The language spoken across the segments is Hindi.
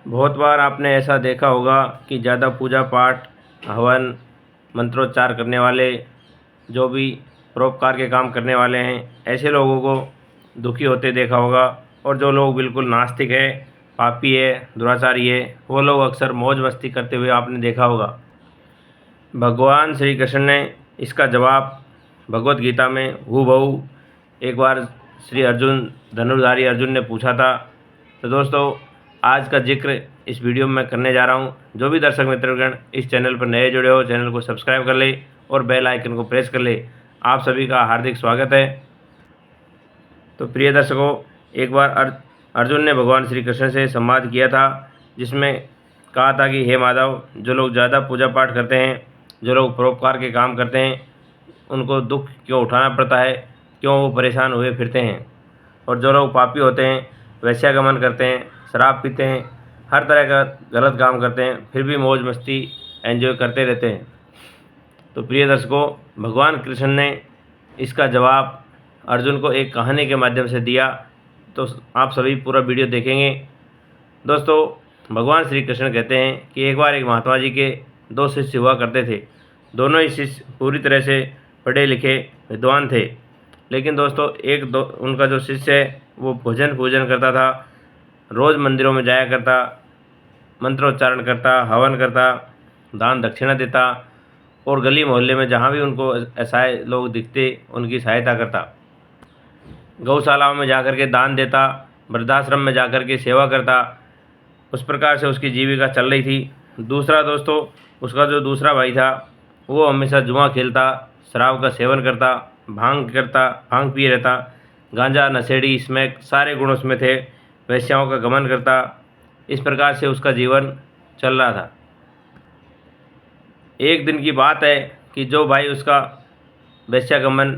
बहुत बार आपने ऐसा देखा होगा कि ज़्यादा पूजा पाठ, हवन, मंत्रोच्चार करने वाले, जो भी परोपकार के काम करने वाले हैं, ऐसे लोगों को दुखी होते देखा होगा। और जो लोग बिल्कुल नास्तिक है, पापी है, दुराचारी है, वो लोग अक्सर मौज मस्ती करते हुए आपने देखा होगा। भगवान श्री कृष्ण ने इसका जवाब भगवत गीता में हूबहू एक बार श्री अर्जुन, धनुर्धारी अर्जुन ने पूछा था। तो दोस्तों, आज का जिक्र इस वीडियो में मैं करने जा रहा हूं। जो भी दर्शक मित्रगण इस चैनल पर नए जुड़े हो, चैनल को सब्सक्राइब कर ले और बेल आइकन को प्रेस कर ले। आप सभी का हार्दिक स्वागत है। तो प्रिय दर्शकों, एक बार अर्जुन ने भगवान श्री कृष्ण से संवाद किया था, जिसमें कहा था कि हे माधव, जो लोग ज़्यादा पूजा पाठ करते हैं, जो लोग परोपकार के काम करते हैं, उनको दुख क्यों उठाना पड़ता है, क्यों वो परेशान हुए फिरते हैं। और जो लोग पापी होते हैं, वैश्यागमन करते हैं, शराब पीते हैं, हर तरह का गलत काम करते हैं, फिर भी मौज मस्ती एंजॉय करते रहते हैं। तो प्रिय दर्शकों, भगवान कृष्ण ने इसका जवाब अर्जुन को एक कहानी के माध्यम से दिया। तो आप सभी पूरा वीडियो देखेंगे। दोस्तों, भगवान श्री कृष्ण कहते हैं कि एक बार एक महात्मा जी के दो शिष्य हुआ करते थे। दोनों ही शिष्य पूरी तरह से पढ़े लिखे विद्वान थे। लेकिन दोस्तों, उनका जो शिष्य है वो भजन पूजन करता था, रोज़ मंदिरों में जाया करता, मंत्रोच्चारण करता, हवन करता, दान दक्षिणा देता और गली मोहल्ले में जहाँ भी उनको असहाय लोग दिखते उनकी सहायता करता। गौशालाओं में जाकर के दान देता, वृद्धाश्रम में जाकर के सेवा करता। उस प्रकार से उसकी जीविका चल रही थी। दूसरा दोस्तों, उसका जो दूसरा भाई था वो हमेशा जुआ खेलता, शराब का सेवन करता, भांग पिए रहता, गांजा, नशेड़ी, स्मैक सारे गुण उसमें थे, वैश्याओं का गमन करता। इस प्रकार से उसका जीवन चल रहा था। एक दिन की बात है कि जो भाई उसका वैश्यागमन,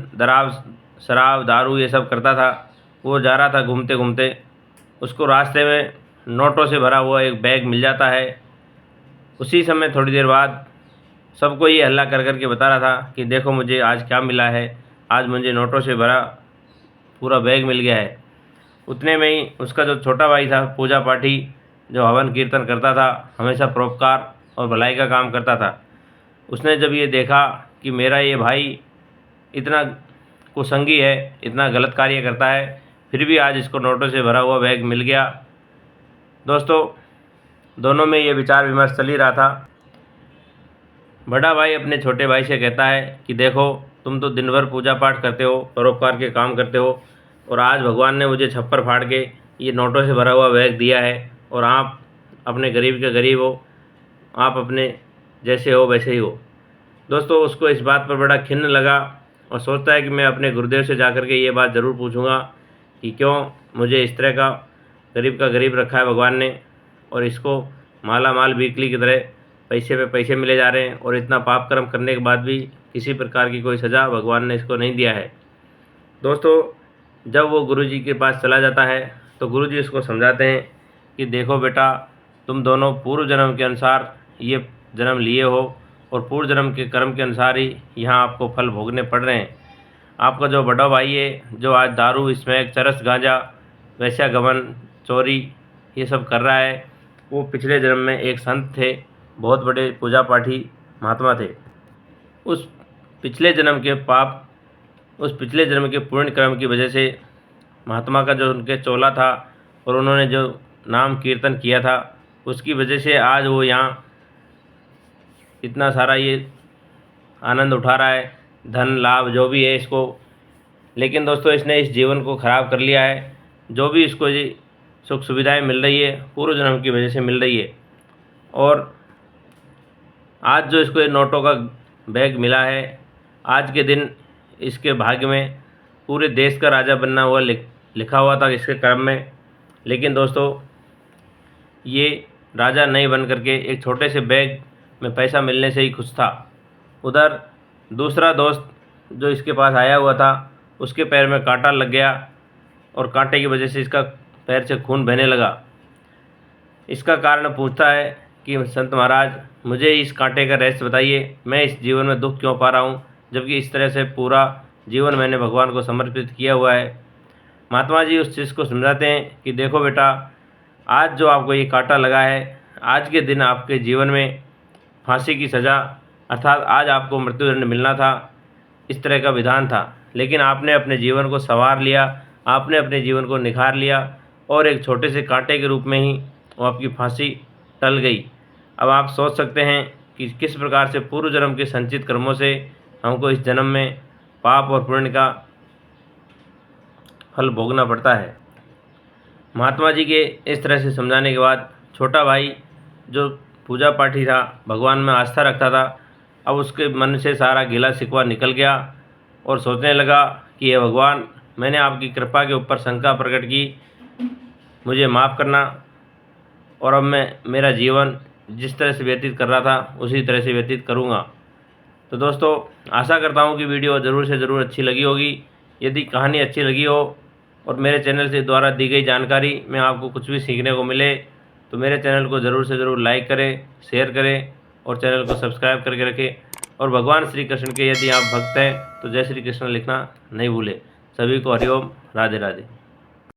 शराब, दारू ये सब करता था, वो जा रहा था घूमते घूमते, उसको रास्ते में नोटों से भरा हुआ एक बैग मिल जाता है। उसी समय थोड़ी देर बाद सबको ये हल्ला कर कर के बता रहा था कि देखो मुझे आज क्या मिला है, आज मुझे नोटों से भरा पूरा बैग मिल गया है। उतने में ही उसका जो छोटा भाई था, पूजा पाठी, जो हवन कीर्तन करता था, हमेशा परोपकार और भलाई का काम करता था, उसने जब ये देखा कि मेरा ये भाई इतना कुसंगी है, इतना गलत कार्य करता है, फिर भी आज इसको नोटों से भरा हुआ बैग मिल गया। दोस्तों, दोनों में ये विचार विमर्श चल ही रहा था। बड़ा भाई अपने छोटे भाई से कहता है कि देखो, तुम तो दिन भर पूजा पाठ करते हो, परोपकार के काम करते हो, और आज भगवान ने मुझे छप्पर फाड़ के ये नोटों से भरा हुआ बैग दिया है, और आप अपने गरीब के गरीब हो, आप अपने जैसे हो वैसे ही हो। दोस्तों, उसको इस बात पर बड़ा खिन्न लगा और सोचता है कि मैं अपने गुरुदेव से जाकर के ये बात ज़रूर पूछूंगा कि क्यों मुझे इस तरह का गरीब रखा है भगवान ने, और इसको माला माल वीकली की तरह पैसे पे पैसे मिले जा रहे हैं, और इतना पाप कर्म करने के बाद भी किसी प्रकार की कोई सज़ा भगवान ने इसको नहीं दिया है। दोस्तों, जब वो गुरुजी के पास चला जाता है तो गुरुजी उसको समझाते हैं कि देखो बेटा, तुम दोनों पूर्व जन्म के अनुसार ये जन्म लिए हो, और पूर्व जन्म के कर्म के अनुसार ही यहाँ आपको फल भोगने पड़ रहे हैं। आपका जो बड़ा भाई है, जो आज दारू, स्मैक, चरस, गांजा, वैश्यागमन, चोरी ये सब कर रहा है, वो पिछले जन्म में एक संत थे, बहुत बड़े पूजा पाठी महात्मा थे। उस पिछले जन्म के पाप, उस पिछले जन्म के पुण्य कर्म की वजह से महात्मा का जो उनके चोला था और उन्होंने जो नाम कीर्तन किया था, उसकी वजह से आज वो यहाँ इतना सारा ये आनंद उठा रहा है, धन लाभ जो भी है इसको। लेकिन दोस्तों, इसने इस जीवन को ख़राब कर लिया है। जो भी इसको ये सुख सुविधाएं मिल रही है, पूर्व जन्म की वजह से मिल रही है। और आज जो इसको ये नोटों का बैग मिला है, आज के दिन इसके भाग्य में पूरे देश का राजा बनना हुआ लिखा हुआ था इसके कर्म में। लेकिन दोस्तों, ये राजा नहीं बन करके एक छोटे से बैग में पैसा मिलने से ही खुश था। उधर दूसरा दोस्त जो इसके पास आया हुआ था, उसके पैर में कांटा लग गया, और कांटे की वजह से इसका पैर से खून बहने लगा। इसका कारण पूछता है कि संत महाराज, मुझे इस कांटे का रहस्य बताइए, मैं इस जीवन में दुख क्यों पा रहा हूँ, जबकि इस तरह से पूरा जीवन मैंने भगवान को समर्पित किया हुआ है। महात्मा जी उस चीज़ को समझाते हैं कि देखो बेटा, आज जो आपको ये कांटा लगा है, आज के दिन आपके जीवन में फांसी की सज़ा अर्थात आज आपको मृत्युदंड मिलना था, इस तरह का विधान था। लेकिन आपने अपने जीवन को संवार लिया, आपने अपने जीवन को निखार लिया और एक छोटे से कांटे के रूप में ही वो आपकी फांसी टल गई। अब आप सोच सकते हैं कि किस प्रकार से पूर्व जन्म के संचित कर्मों से हमको इस जन्म में पाप और पुण्य का फल भोगना पड़ता है। महात्मा जी के इस तरह से समझाने के बाद छोटा भाई जो पूजा पाठी था, भगवान में आस्था रखता था, अब उसके मन से सारा गिला शिकवा निकल गया और सोचने लगा कि हे भगवान, मैंने आपकी कृपा के ऊपर शंका प्रकट की, मुझे माफ़ करना और अब मैं मेरा जीवन जिस तरह से व्यतीत कर रहा था उसी तरह से व्यतीत करूँगा। तो दोस्तों, आशा करता हूँ कि वीडियो ज़रूर से ज़रूर अच्छी लगी होगी। यदि कहानी अच्छी लगी हो और मेरे चैनल से द्वारा दी गई जानकारी में आपको कुछ भी सीखने को मिले तो मेरे चैनल को ज़रूर से ज़रूर लाइक करें, शेयर करें और चैनल को सब्सक्राइब करके रखें। और भगवान श्री कृष्ण के यदि आप भक्त हैं तो जय श्री कृष्ण लिखना नहीं भूलें। सभी को हरिओम, राधे राधे।